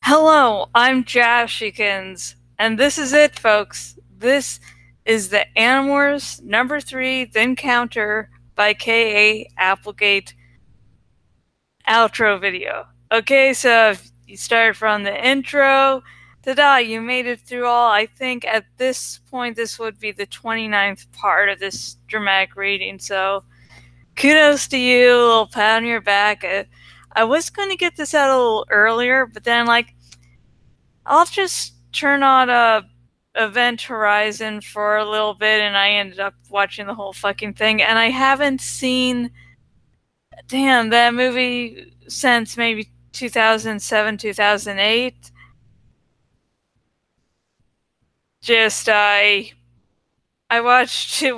Hello, I'm Jash, and this is it, folks. This is the Animorphs number 3, The Encounter by K.A. Applegate outro video. Okay, so if you start from the intro, ta-da, you made it through all. I think at this point this would be the 29th part of this dramatic reading, so kudos to you, a little pat on your back. I was going to get this out a little earlier, but then, I'll just turn on Event Horizon for a little bit, and I ended up watching the whole fucking thing, and I haven't seen, damn, that movie since maybe 2007, 2008. Just, I watched it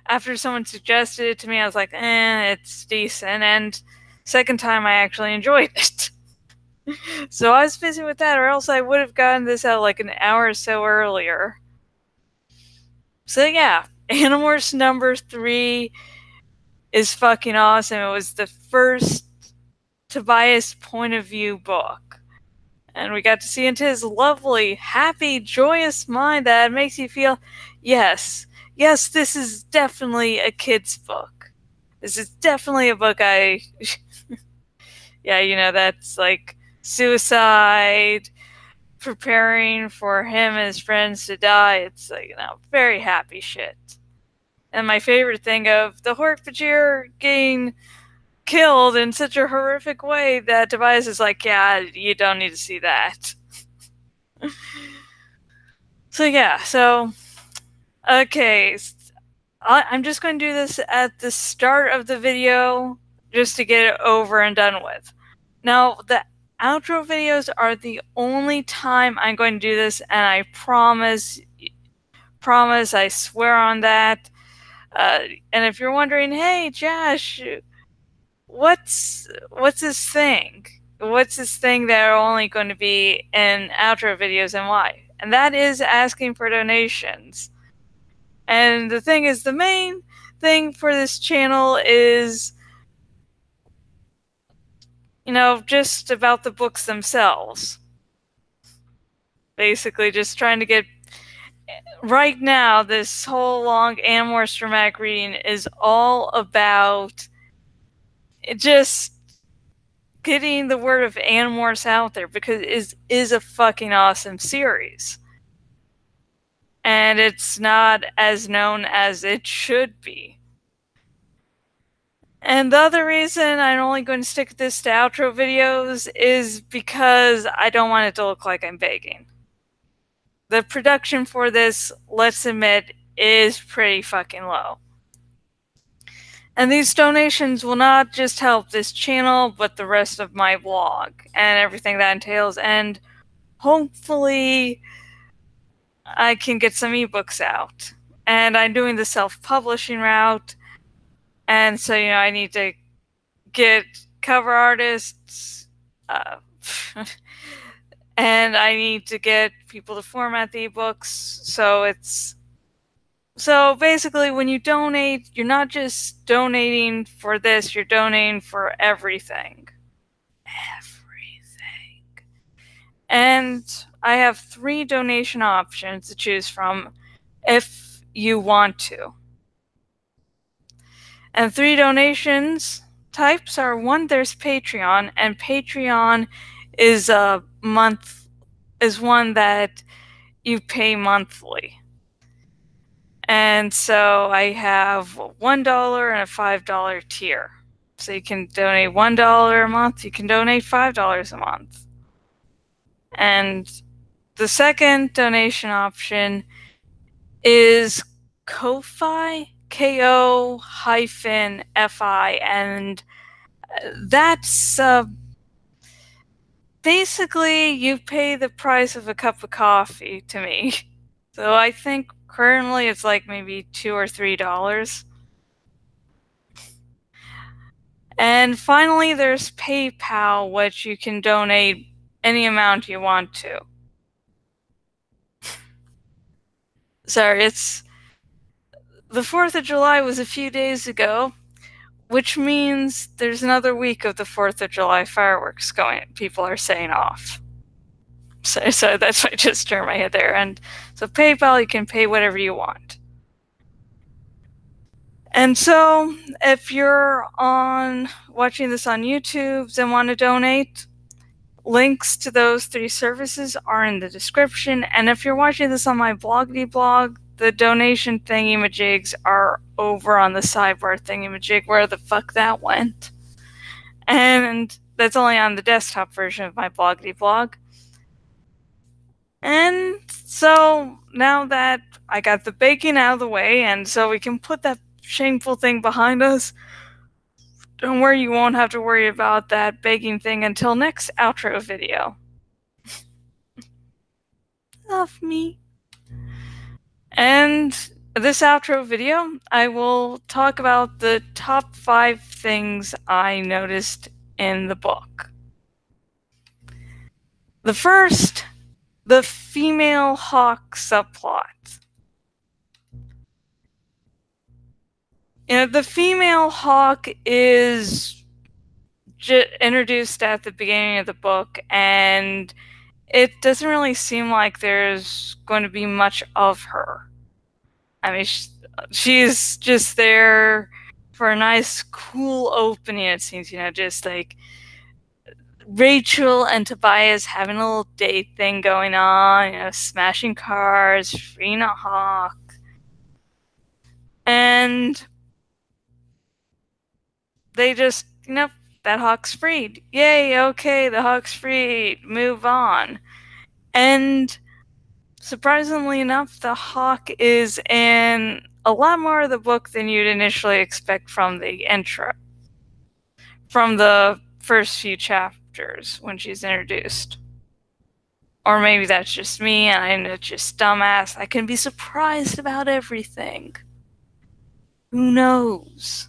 after someone suggested it to me. I was like, it's decent, and second time I actually enjoyed it. So I was busy with that, or else I would have gotten this out like an hour or so earlier. So yeah, Animorphs number 3 is fucking awesome. It was the first Tobias point of view book. And we got to see into his lovely, happy, joyous mind that makes you feel, yes, this is definitely a kid's book. This is definitely a book yeah, that's like suicide, preparing for him and his friends to die. It's like, very happy shit. And my favorite thing of the Hork-Bajir getting killed in such a horrific way that Tobias is like, yeah, you don't need to see that. Okay, I'm just going to do this at the start of the video just to get it over and done with. Now, the outro videos are the only time I'm going to do this, and I promise, I swear on that. And if you're wondering, hey, Josh, what's this thing? What's this thing that are only going to be in outro videos, and why? And that is asking for donations. And the thing is, the main thing for this channel is, just about the books themselves. Basically, just trying to get... Right now, this whole long Animorphs dramatic reading is all about just getting the word of Animorphs out there, because it is a fucking awesome series. And it's not as known as it should be. And the other reason I'm only going to stick with this to outro videos is because I don't want it to look like I'm begging. The production for this, let's admit, is pretty fucking low. And these donations will not just help this channel, but the rest of my blog and everything that entails. And hopefully I can get some ebooks out. And I'm doing the self-publishing route. And so, I need to get cover artists, and I need to get people to format the ebooks. So basically, when you donate, you're not just donating for this, you're donating for everything. Everything. And I have 3 donation options to choose from if you want to. And 3 donations types are: 1, there's Patreon, and Patreon is one that you pay monthly. And so I have $1 and a $5 tier. So you can donate $1 a month, you can donate $5 a month. And the second donation option is Ko-Fi, Ko-Fi, and that's basically you pay the price of a cup of coffee to me. So I think currently it's like maybe $2 or $3. And finally, there's PayPal, which you can donate any amount you want to. Sorry, the 4th of July was a few days ago, which means there's another week of the 4th of July fireworks going. People are setting off. So that's why I just turned my head there. And so PayPal, you can pay whatever you want. And so if you're watching this on YouTube and want to donate, links to those 3 services are in the description. And if you're watching this on my bloggity blog, the donation thingy-majigs are over on the sidebar thingy-majig, where the fuck that went. And that's only on the desktop version of my bloggity blog. And so now that I got the baking out of the way, and so we can put that shameful thing behind us, don't worry, you won't have to worry about that baking thing until next outro video. Love me. And this outro video, I will talk about the top 5 things I noticed in the book. The first, the female hawk subplot. You know, the female hawk is introduced at the beginning of the book, and it doesn't really seem like there's going to be much of her. I mean, she's just there for a nice, cool opening, it seems, you know, just like Rachel and Tobias having a little date thing going on, you know, smashing cars, freeing a hawk. And they just, you know, that hawk's freed. Yay, okay, the hawk's freed. Move on. And surprisingly enough, the hawk is in a lot more of the book than you'd initially expect from the intro. From the first few chapters when she's introduced. Or maybe that's just me and I'm just dumbass. I can be surprised about everything. Who knows?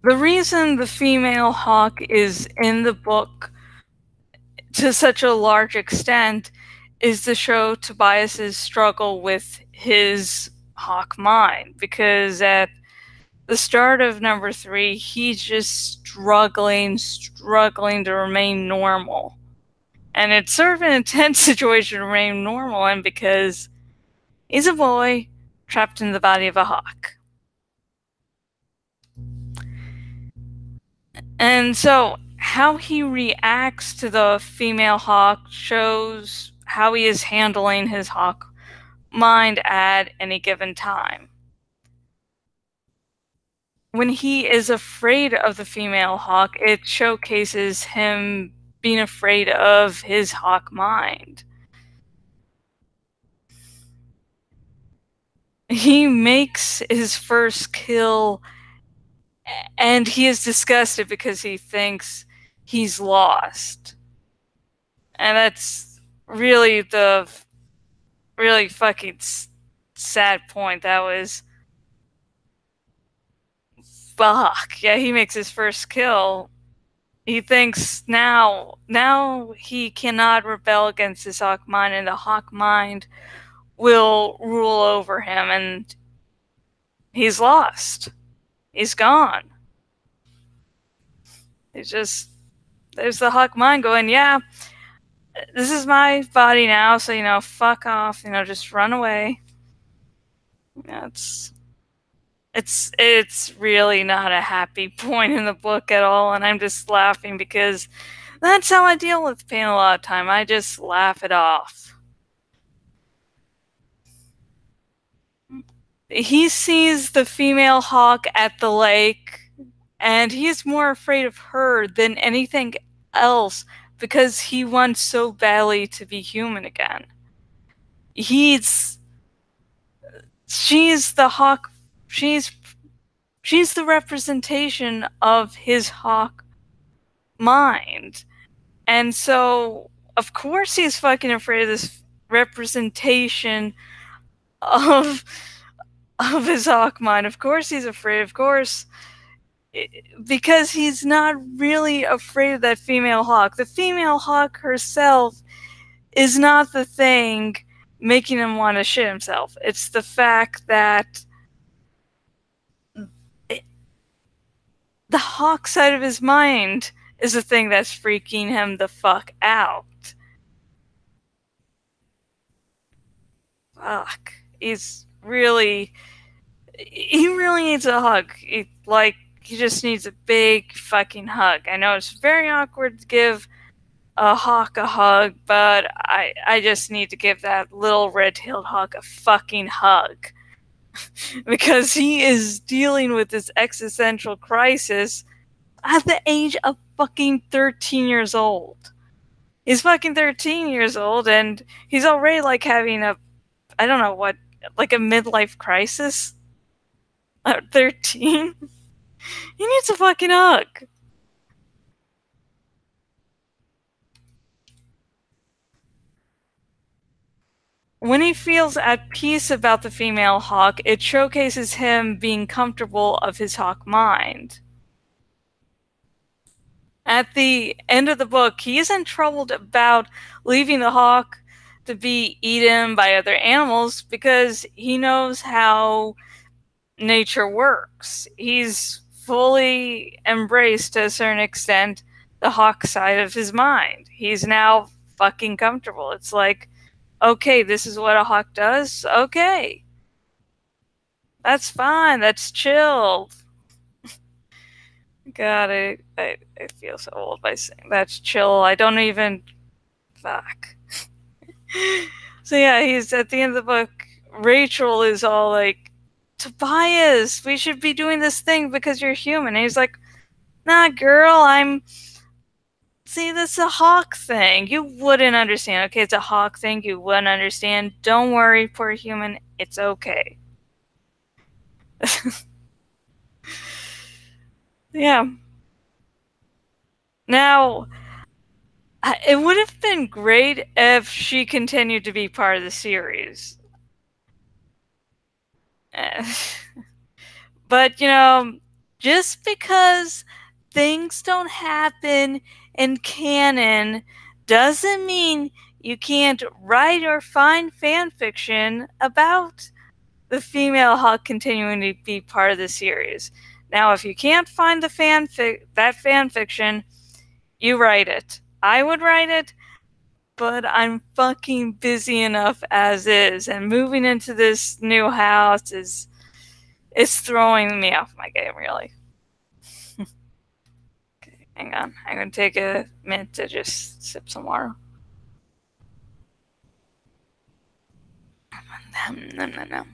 The reason the female hawk is in the book to such a large extent is to show Tobias's struggle with his hawk mind, because at the start of number 3, he's just struggling to remain normal. And it's sort of an intense situation to remain normal in, because he's a boy trapped in the body of a hawk. And so how he reacts to the female hawk shows how he is handling his hawk mind at any given time. When he is afraid of the female hawk, it showcases him being afraid of his hawk mind. He makes his first kill, and he is disgusted because he thinks he's lost. And that's really the really fucking sad point. That was... fuck. Yeah, he makes his first kill. He thinks now he cannot rebel against his hawk mind, and the hawk mind will rule over him, and he's lost. He's gone. It's just, there's the hawk mind going, yeah, this is my body now, so, you know, fuck off, you know, just run away. Yeah, it's really not a happy point in the book at all, and I'm just laughing because that's how I deal with pain a lot of time. I just laugh it off. He sees the female hawk at the lake, and he's more afraid of her than anything else because he wants so badly to be human again. She's the hawk. She's the representation of his hawk mind. And so, of course, he's fucking afraid of this representation of his hawk mind. Of course he's afraid. Of course, because he's not really afraid of that female hawk. The female hawk herself is not the thing making him want to shit himself. It's the fact that the hawk side of his mind is the thing that's freaking him the fuck out. Fuck. He really needs a hug. He just needs a big fucking hug. I know it's very awkward to give a hawk a hug, but I just need to give that little red-tailed hawk a fucking hug. Because he is dealing with this existential crisis at the age of fucking 13 years old. He's fucking 13 years old, and he's already like having I don't know what, like a midlife crisis at 13. He needs a fucking hug. When he feels at peace about the female hawk, it showcases him being comfortable of his hawk mind. At the end of the book, he isn't troubled about leaving the hawk to be eaten by other animals because he knows how nature works. He's fully embraced, to a certain extent, the hawk side of his mind. He's now fucking comfortable. It's like, okay, this is what a hawk does? Okay. That's fine. That's chill. God, I feel so old by saying that's chill. I don't even. Fuck. So yeah, he's at the end of the book. Rachel is all like, Tobias, we should be doing this thing because you're human. And he's like, nah, girl, See, this is a hawk thing. You wouldn't understand. Okay, it's a hawk thing. You wouldn't understand. Don't worry, poor human. It's okay. Yeah. Now, it would have been great if she continued to be part of the series. But, just because things don't happen in canon doesn't mean you can't write or find fan fiction about the female Hawk continuing to be part of the series. Now, if you can't find that fan fiction, you write it. I would write it, but I'm fucking busy enough as is, and moving into this new house it's throwing me off my game, really. Okay, hang on. I'm gonna take a minute to just sip some water. No.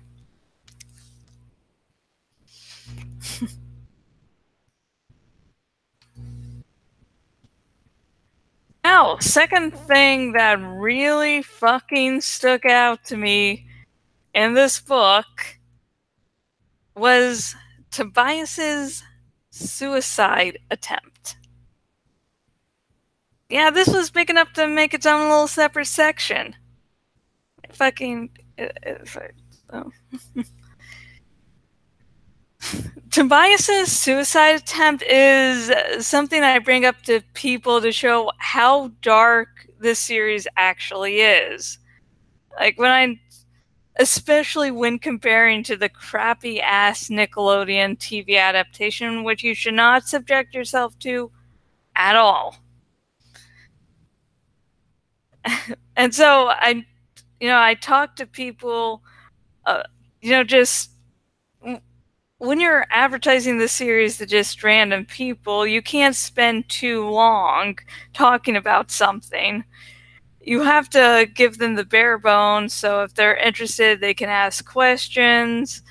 Now, second thing that really fucking stuck out to me in this book was Tobias's suicide attempt. Yeah, this was big enough to make its own little separate section. Fucking. Oh. Tobias's suicide attempt is something I bring up to people to show how dark this series actually is. Like, especially when comparing to the crappy ass Nickelodeon TV adaptation, which you should not subject yourself to at all. And so I talk to people, just when you're advertising the series to just random people, you can't spend too long talking about something. You have to give them the bare bones, so if they're interested, they can ask questions,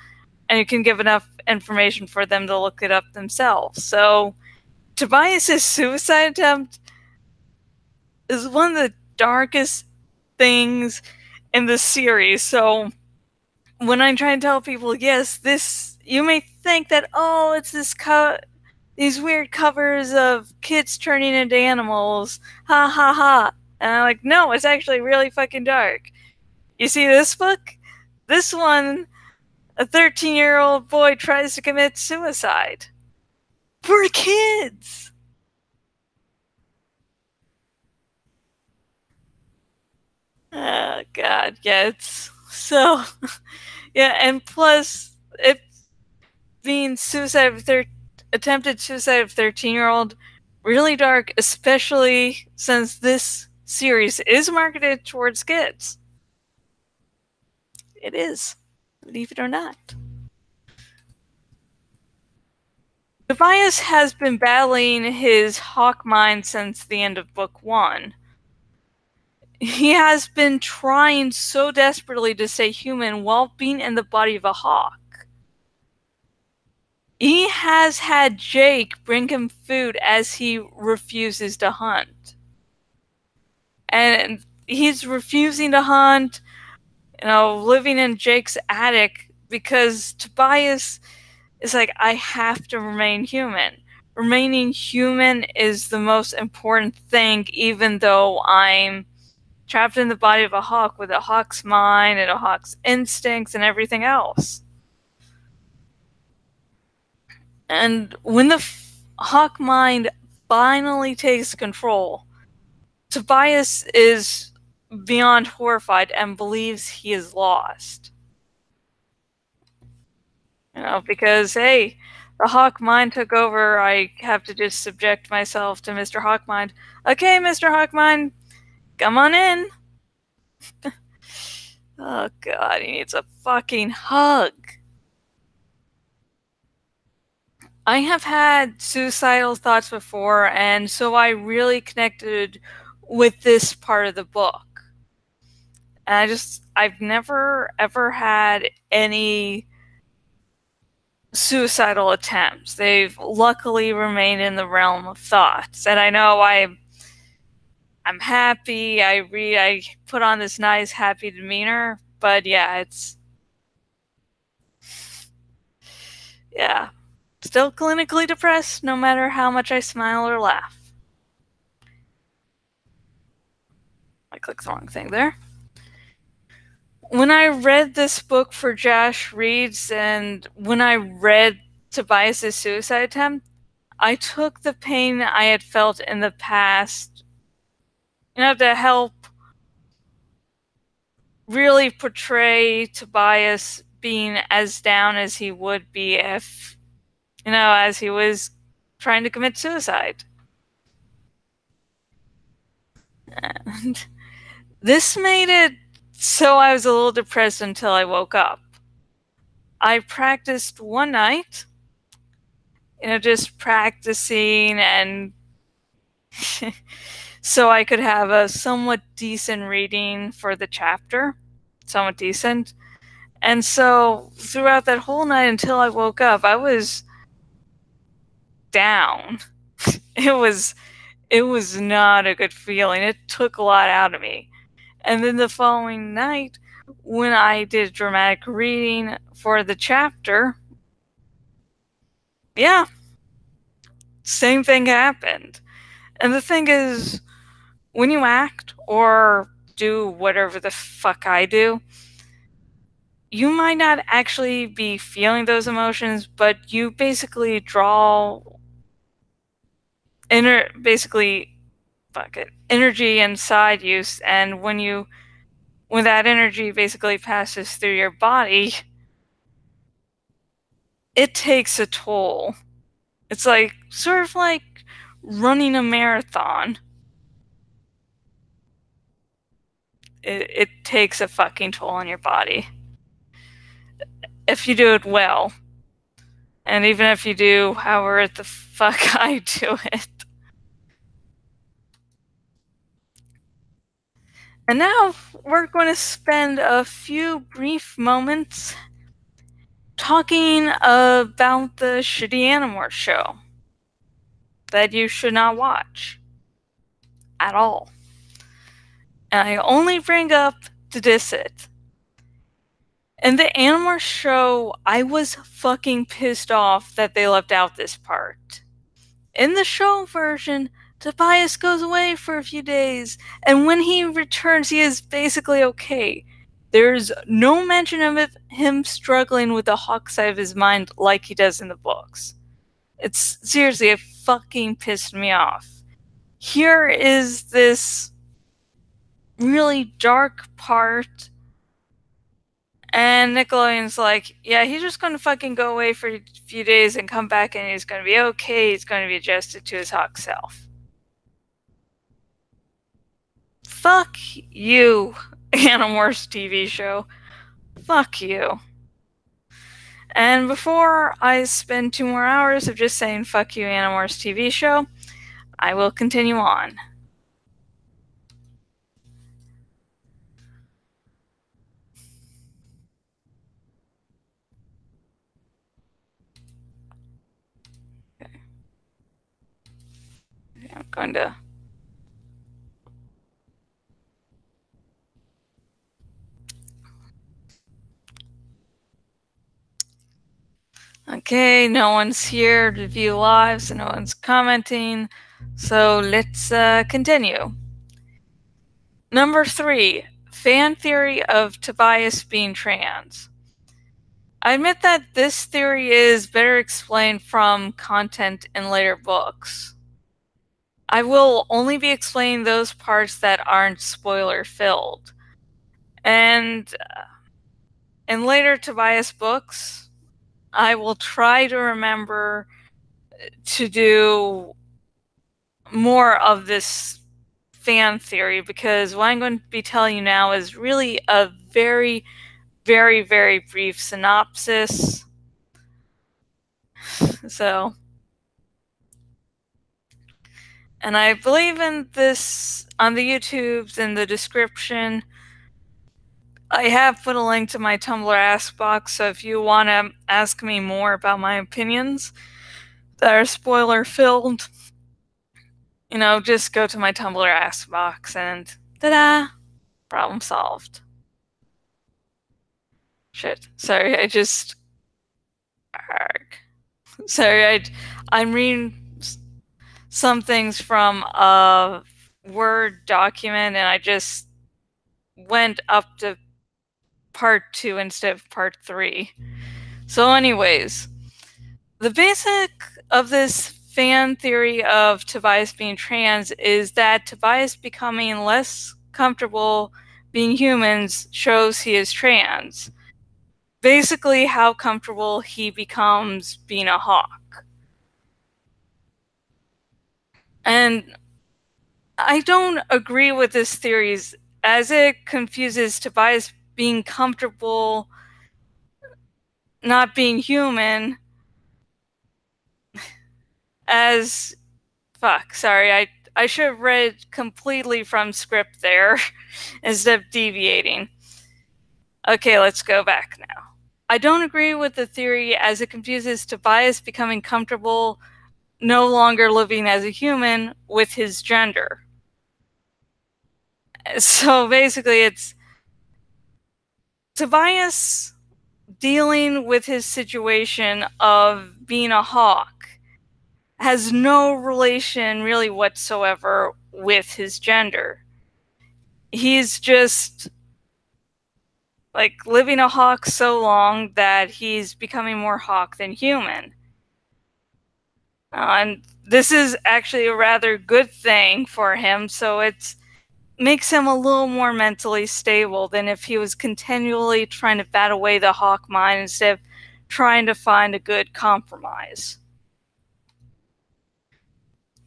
and you can give enough information for them to look it up themselves. So, Tobias's suicide attempt is one of the darkest things in the series. So, when I try and tell people, yes, you may think that, oh, it's these weird covers of kids turning into animals, ha ha ha. And I'm like, no, it's actually really fucking dark. You see this book? This one, a 13-year-old boy tries to commit suicide. For kids! Oh, God, yeah, it's so... Yeah, and plus, it being suicide of attempted suicide of 13-year-old. Really dark, especially since this series is marketed towards kids. It is, believe it or not. Tobias has been battling his hawk mind since the end of book 1. He has been trying so desperately to stay human while being in the body of a hawk. He has had Jake bring him food as he refuses to hunt. And he's refusing to hunt, living in Jake's attic because Tobias is like, I have to remain human. Remaining human is the most important thing, even though I'm trapped in the body of a hawk with a hawk's mind and a hawk's instincts and everything else. And when the hawk mind finally takes control, Tobias is beyond horrified and believes he is lost. Because, hey, the Hawk Mind took over, I have to just subject myself to Mr. Hawk Mind. Okay, Mr. Hawk Mind, come on in. Oh god, he needs a fucking hug. I have had suicidal thoughts before, and so I really connected with this part of the book. And I've never ever had any suicidal attempts. They've luckily remained in the realm of thoughts. And I know I'm happy, I put on this nice happy demeanor, but yeah, still clinically depressed no matter how much I smile or laugh. I clicked the wrong thing there. When I read this book for Jash Reads, and when I read Tobias' suicide attempt, I took the pain I had felt in the past, to help really portray Tobias being as down as he would be if, as he was trying to commit suicide. And this made it so I was a little depressed until I woke up. I practiced one night, just practicing and so I could have a somewhat decent reading for the chapter. Somewhat decent. And so throughout that whole night until I woke up, I was down. It was not a good feeling. It took a lot out of me. And then the following night, when I did dramatic reading for the chapter, yeah, same thing happened. And the thing is, when you act or do whatever the fuck I do, you might not actually be feeling those emotions, but you basically draw energy inside you, and when that energy basically passes through your body, it takes a toll. It's sort of like running a marathon. It takes a fucking toll on your body. If you do it well. And even if you do however the fuck I do it. And now we're going to spend a few brief moments talking about the shitty Animorphs show that you should not watch at all. And I only bring up to diss it. In the Animorphs show, I was fucking pissed off that they left out this part. In the show version, Tobias goes away for a few days, and when he returns, he is basically okay. There's no mention of him struggling with the hawk side of his mind like he does in the books. It's seriously, it fucking pissed me off. Here is this really dark part, And Nickelodeon's like, yeah, he's just going to fucking go away for a few days and come back and he's going to be okay. He's going to be adjusted to his hawk self. Fuck you, Animorphs TV show. Fuck you. And before I spend 2 more hours of just saying fuck you, Animorphs TV show, I will continue on. Okay. I'm going to... Okay, no one's here to view live, so no one's commenting. So let's continue. Number 3, fan theory of Tobias being trans. I admit that this theory is better explained from content in later books. I will only be explaining those parts that aren't spoiler-filled. And in later Tobias books, I will try to remember to do more of this fan theory, because what I'm going to be telling you now is really a very, very, very brief synopsis. So, and I believe in this on the YouTubes in the description. I have put a link to my Tumblr Ask box, so if you want to ask me more about my opinions that are spoiler filled, you know, just go to my Tumblr Ask box and ta-da! Problem solved. Shit. Sorry, I just... Arg. Sorry, I'm reading some things from a Word document and I just went up to part 2 instead of part 3. So anyways, the basic of this fan theory of Tobias being trans is that Tobias becoming less comfortable being humans shows he is trans. Basically, how comfortable he becomes being a hawk. And I don't agree with this theory, as it confuses Tobias being comfortable not being human as... Fuck, sorry, I should have read completely from script there instead of deviating. Okay, let's go back now. I don't agree with the theory as it confuses Tobias becoming comfortable no longer living as a human with his gender. So basically it's Tobias dealing with his situation of being a hawk has no relation really whatsoever with his gender. He's just like living a hawk so long that he's becoming more hawk than human. And this is actually a rather good thing for him, so it makes him a little more mentally stable than if he was continually trying to bat away the hawk mind instead of trying to find a good compromise.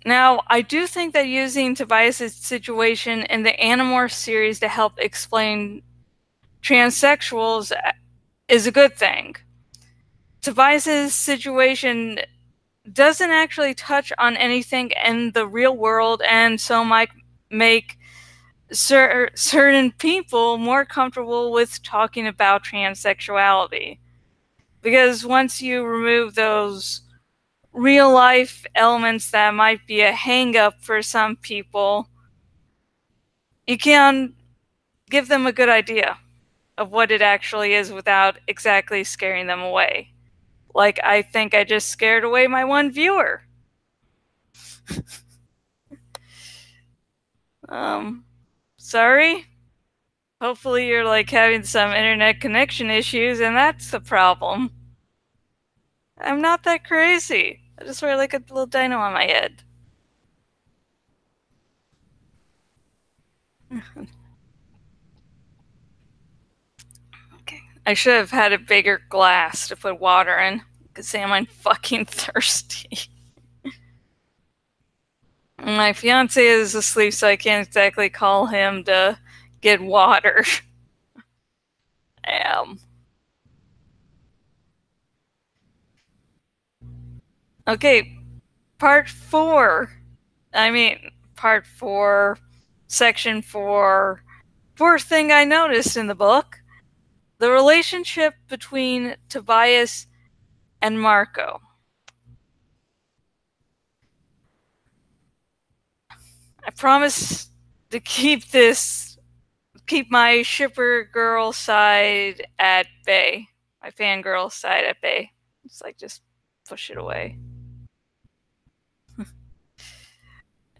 Now, I do think that using Tobias' situation in the Animorphs series to help explain transsexuals is a good thing. Tobias' situation doesn't actually touch on anything in the real world, and so might make certain people more comfortable with talking about transsexuality. Because once you remove those real life elements that might be a hang up for some people, you can give them a good idea of what it actually is without exactly scaring them away. Like, I think I just scared away my one viewer. Sorry? Hopefully you're like having some internet connection issues and that's the problem. I'm not that crazy. I just wear like a little dino on my head. Okay, I should have had a bigger glass to put water in. Because Sam, I'm fucking thirsty. My fiance is asleep, so I can't exactly call him to get water. Okay, part 4. I mean, part 4, section 4. Fourth thing I noticed in the book, the relationship between Tobias and Marco. I promise to keep my shipper girl side at bay. My fangirl side at bay. It's like, just push it away.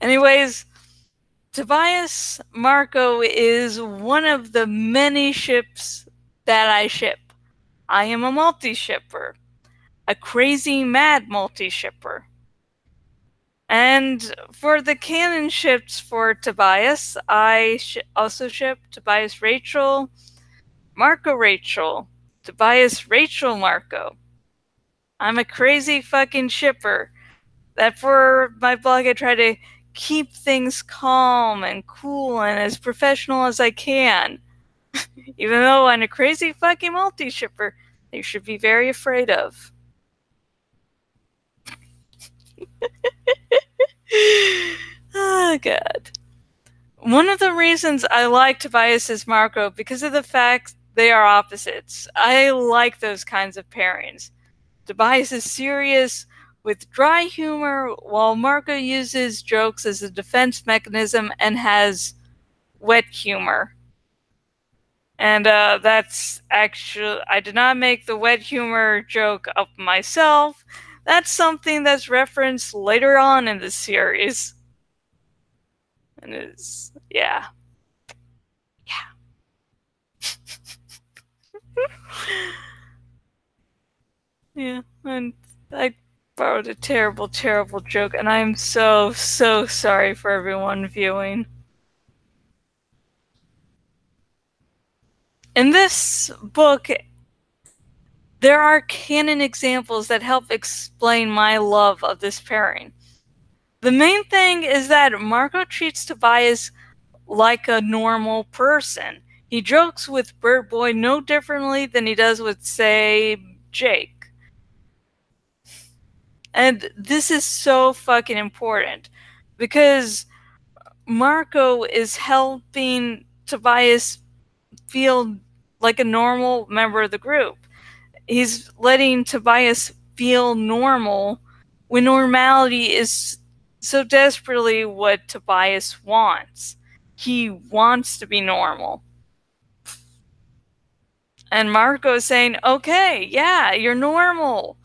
Anyways, Tobias Marco is one of the many ships that I ship. I am a multi-shipper. A crazy mad multi-shipper. And for the canon ships for Tobias, I also ship Tobias Rachel, Marco Rachel, Tobias Rachel Marco. I'm a crazy fucking shipper. That for my blog I try to keep things calm and cool and as professional as I can. Even though I'm a crazy fucking multi-shipper, they should be very afraid of. Oh, God. One of the reasons I like Tobias's Marco because of the fact they are opposites. I like those kinds of pairings. Tobias is serious with dry humor, while Marco uses jokes as a defense mechanism and has wet humor. And that's actually, I did not make the wet humor joke up myself. That's something that's referenced later on in the series. And it's, yeah. Yeah, and I borrowed a terrible, terrible joke, and I'm so, so sorry for everyone viewing. In this book, there are canon examples that help explain my love of this pairing. The main thing is that Marco treats Tobias like a normal person. He jokes with Bird Boy no differently than he does with, say, Jake. And this is so fucking important because Marco is helping Tobias feel like a normal member of the group. He's letting Tobias feel normal when normality is so desperately what Tobias wants. He wants to be normal. And Marco is saying, okay, yeah, you're normal.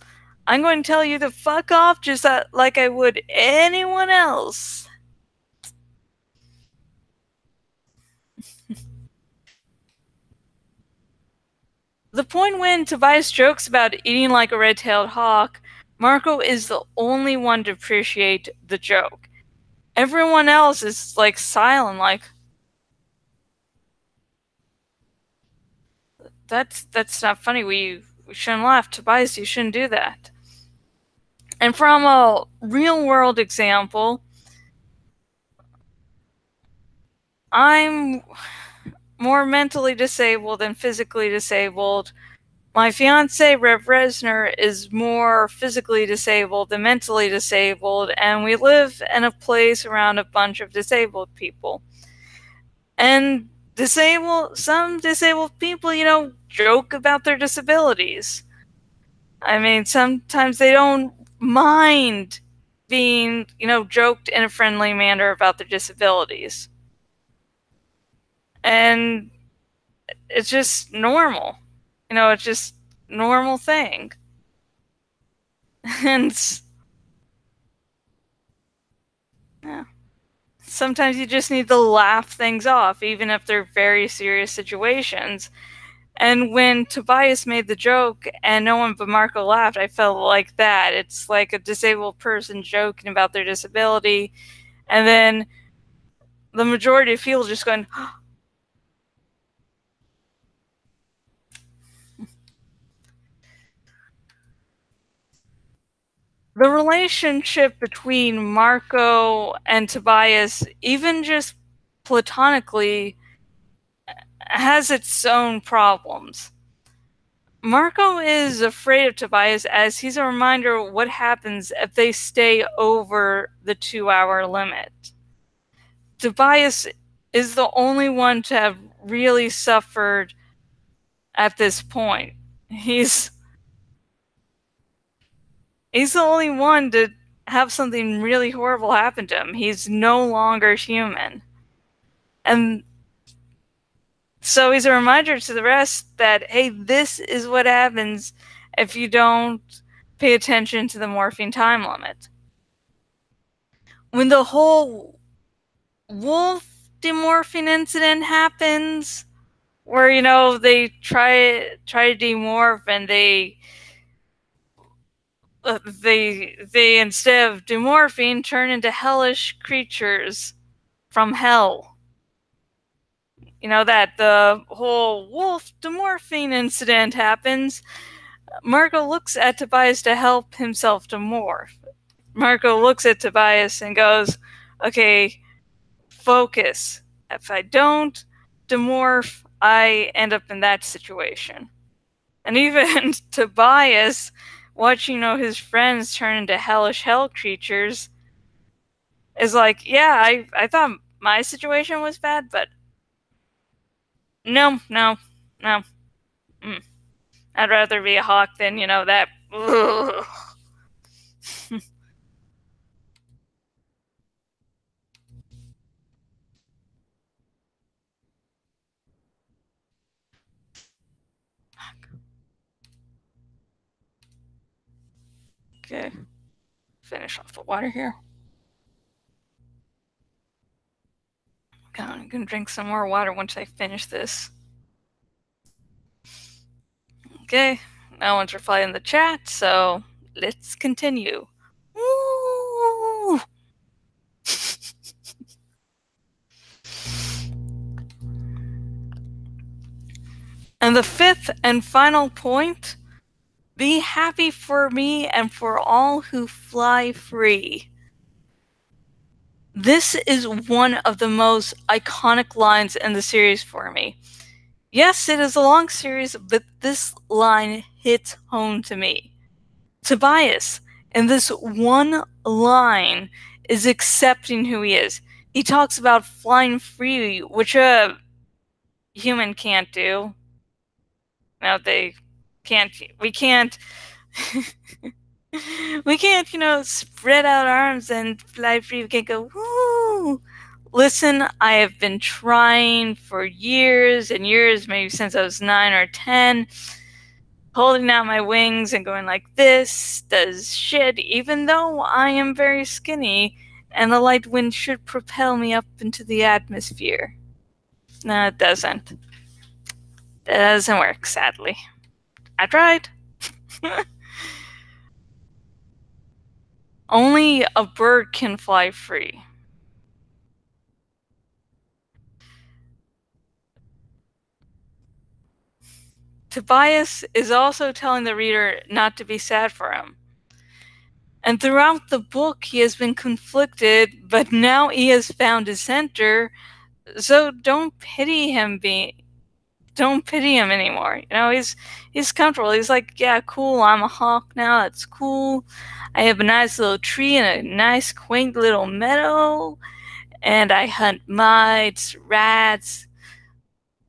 I'm going to tell you to fuck off just like I would anyone else. The point when Tobias jokes about eating like a red-tailed hawk, Marco is the only one to appreciate the joke. Everyone else is like silent, like, that's not funny. We shouldn't laugh. Tobias, you shouldn't do that. And from a real world example, I'm more mentally disabled than physically disabled. My fiance, Rev Resner, is more physically disabled than mentally disabled, and we live in a place around a bunch of disabled people. And some disabled people, joke about their disabilities. I mean, sometimes they don't mind being, joked in a friendly manner about their disabilities. And it's just normal. It's just normal thing. And yeah, sometimes you just need to laugh things off, even if they're very serious situations. And when Tobias made the joke and no one but Marco laughed, I felt like that. It's like a disabled person joking about their disability, and then the majority of people just going, the relationship between Marco and Tobias, even just platonically, has its own problems. Marco is afraid of Tobias as he's a reminder of what happens if they stay over the 2-hour limit. Tobias is the only one to have really suffered at this point. He's the only one to have something really horrible happen to him. He's no longer human. And so he's a reminder to the rest that, hey, this is what happens if you don't pay attention to the morphine time limit. When the whole wolf demorphing incident happens, where, you know, they try to demorph and they instead of demorphing turn into hellish creatures from hell. You know, that the whole wolf demorphing incident happens. Marco looks at Tobias to help himself to morph. Marco looks at Tobias and goes, okay, focus. If I don't demorph, I end up in that situation. And even Tobias, watching, you know, his friends turn into hellish hell creatures, is like, yeah, I thought my situation was bad, but no. I'd rather be a hawk than, you know, that. Okay, finish off the water here. I'm gonna drink some more water once I finish this. Okay, no one's replying in the chat, so let's continue. Woo! And the fifth and final point, be happy for me and for all who fly free. This is one of the most iconic lines in the series for me. Yes, it is a long series, but this line hits home to me. Tobias, in this one line, is accepting who he is. He talks about flying free, which a human can't do. No, they can't. We can't. We can't, you know, spread out arms and fly free. We can't go, woo! Listen, I have been trying for years and years, maybe since I was 9 or 10, holding out my wings and going like this does shit, even though I am very skinny and the light wind should propel me up into the atmosphere. No, it doesn't. That doesn't work, sadly. I tried. Only a bird can fly free. Tobias is also telling the reader not to be sad for him. And throughout the book, he has been conflicted, but now he has found his center. So don't pity him anymore. You know, he's comfortable. He's like, yeah, cool, I'm a hawk now. That's cool. I have a nice little tree and a nice quaint little meadow, and I hunt mites, rats,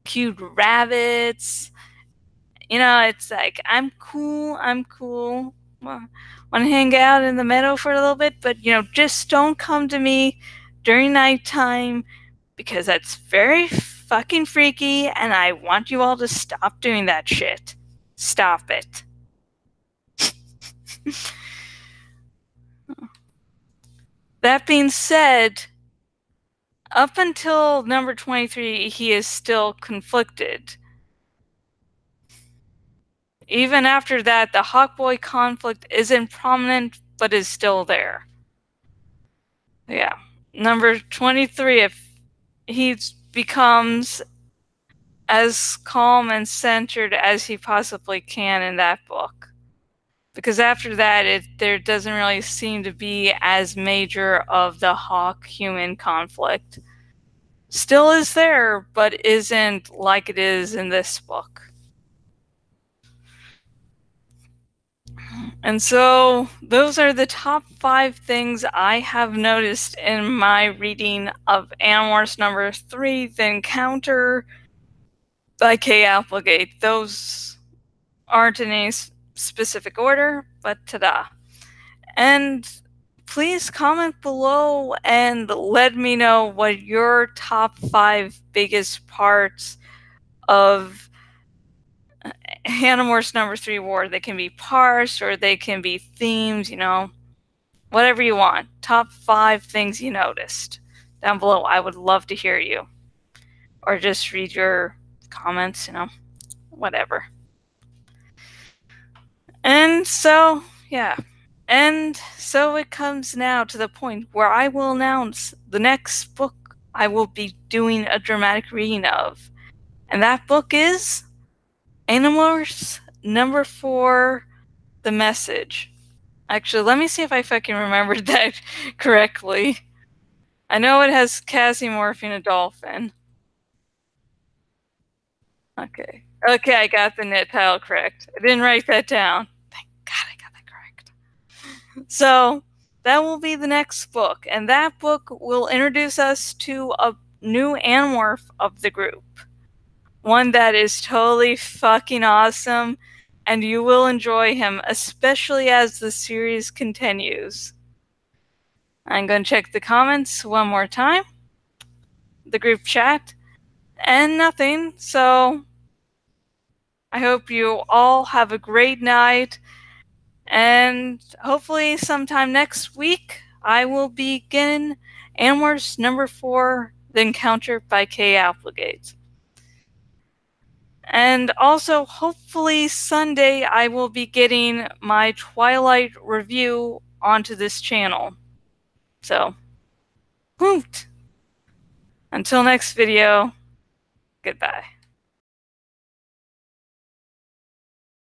cute rabbits. You know, it's like, I'm cool. Want to hang out in the meadow for a little bit, but, you know, just don't come to me during nighttime because that's very fucking freaky and I want you all to stop doing that shit. Stop it. That being said, up until number 23, he is still conflicted. Even after that, the Hawkboy conflict isn't prominent, but is still there. Yeah. Number 23, if he becomes as calm and centered as he possibly can in that book. because after that, there doesn't really seem to be as major of the Hawk-human conflict. Still is there, but isn't like it is in this book. And so those are the top 5 things I have noticed in my reading of Animorphs number 3, The Encounter by Kay Applegate. Those aren't in any specific order, but ta-da. And please comment below and let me know what your top 5 biggest parts of Animorphs number 3 were. They can be parts or they can be themes, you know, whatever you want. Top 5 things you noticed down below. I would love to hear you. Or just read your comments, you know, whatever. And so, yeah. And so it comes now to the point where I will announce the next book I will be doing a dramatic reading of. And that book is Animorphs number 4, The Message. Actually, let me see if I fucking remembered that correctly. I know it has Cassie morphing a dolphin. Okay. Okay, I got the net title correct. I didn't write that down. Thank God I got that correct. So, that will be the next book, and that book will introduce us to a new Animorph of the group. One that is totally fucking awesome, and you will enjoy him, especially as the series continues. I'm going to check the comments one more time, the group chat, and nothing. So I hope you all have a great night, and hopefully sometime next week I will begin Animorphs number 4, The Encounter by Kay Applegate. And also, hopefully Sunday I will be getting my Twilight review onto this channel. So, hoot! Until next video, goodbye.